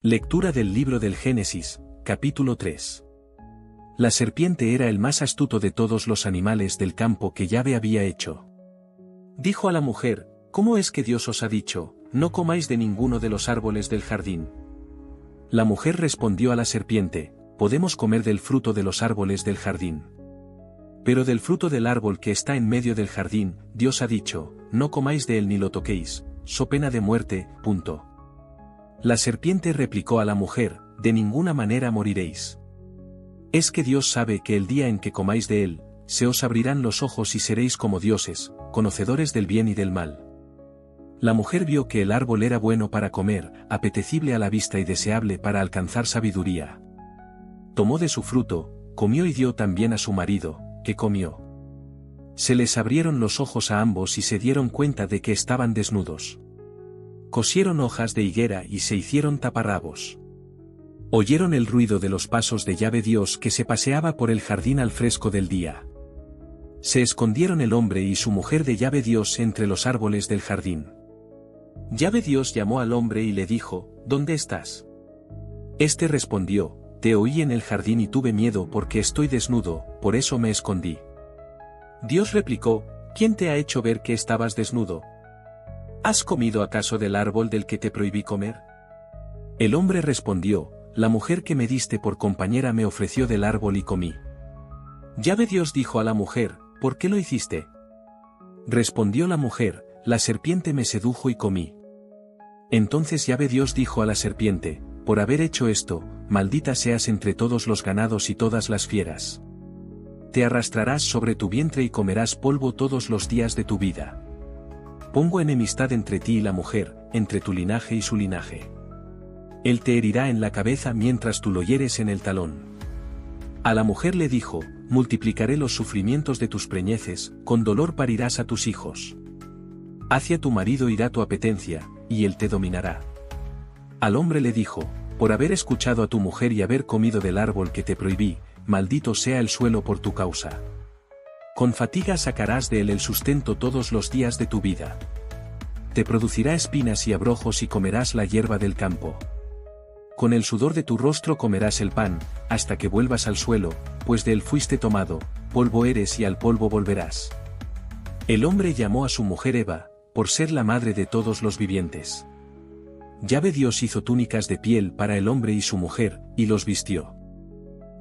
Lectura del libro del Génesis, capítulo 3. La serpiente era el más astuto de todos los animales del campo que Yahvé había hecho. Dijo a la mujer: ¿Cómo es que Dios os ha dicho, no comáis de ninguno de los árboles del jardín? La mujer respondió a la serpiente: podemos comer del fruto de los árboles del jardín. Pero del fruto del árbol que está en medio del jardín, Dios ha dicho, no comáis de él ni lo toquéis, so pena de muerte. La serpiente replicó a la mujer: de ninguna manera moriréis. Es que Dios sabe que el día en que comáis de él, se os abrirán los ojos y seréis como dioses, conocedores del bien y del mal. La mujer vio que el árbol era bueno para comer, apetecible a la vista y deseable para alcanzar sabiduría. Tomó de su fruto, comió y dio también a su marido, que comió. Se les abrieron los ojos a ambos y se dieron cuenta de que estaban desnudos. Cosieron hojas de higuera y se hicieron taparrabos. Oyeron el ruido de los pasos de Yahvé Dios que se paseaba por el jardín al fresco del día. Se escondieron el hombre y su mujer de Yahvé Dios entre los árboles del jardín. Yahvé Dios llamó al hombre y le dijo: ¿Dónde estás? Este respondió: te oí en el jardín y tuve miedo porque estoy desnudo, por eso me escondí. Dios replicó: ¿quién te ha hecho ver que estabas desnudo? ¿Has comido acaso del árbol del que te prohibí comer? El hombre respondió: la mujer que me diste por compañera me ofreció del árbol y comí. Yahvé Dios dijo a la mujer: ¿por qué lo hiciste? Respondió la mujer: la serpiente me sedujo y comí. Entonces Yahvé Dios dijo a la serpiente: por haber hecho esto, maldita seas entre todos los ganados y todas las fieras. Te arrastrarás sobre tu vientre y comerás polvo todos los días de tu vida. Pongo enemistad entre ti y la mujer, entre tu linaje y su linaje. Él te herirá en la cabeza mientras tú lo hieres en el talón. A la mujer le dijo: multiplicaré los sufrimientos de tus preñeces, con dolor parirás a tus hijos. Hacia tu marido irá tu apetencia, y él te dominará. Al hombre le dijo: por haber escuchado a tu mujer y haber comido del árbol que te prohibí, maldito sea el suelo por tu causa. Con fatiga sacarás de él el sustento todos los días de tu vida. Te producirá espinas y abrojos y comerás la hierba del campo. Con el sudor de tu rostro comerás el pan, hasta que vuelvas al suelo, pues de él fuiste tomado, polvo eres y al polvo volverás. El hombre llamó a su mujer Eva, por ser la madre de todos los vivientes. Yahvé Dios hizo túnicas de piel para el hombre y su mujer, y los vistió.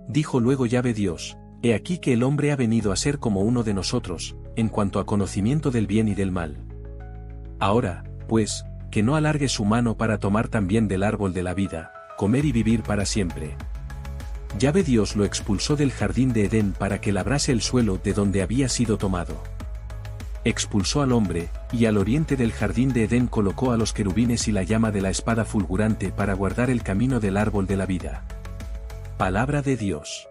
Dijo luego Yahvé Dios: he aquí que el hombre ha venido a ser como uno de nosotros, en cuanto a conocimiento del bien y del mal. Ahora, pues, que no alargue su mano para tomar también del árbol de la vida, comer y vivir para siempre. Yahvé Dios lo expulsó del jardín de Edén para que labrase el suelo de donde había sido tomado. Expulsó al hombre, y al oriente del jardín de Edén colocó a los querubines y la llama de la espada fulgurante para guardar el camino del árbol de la vida. Palabra de Dios.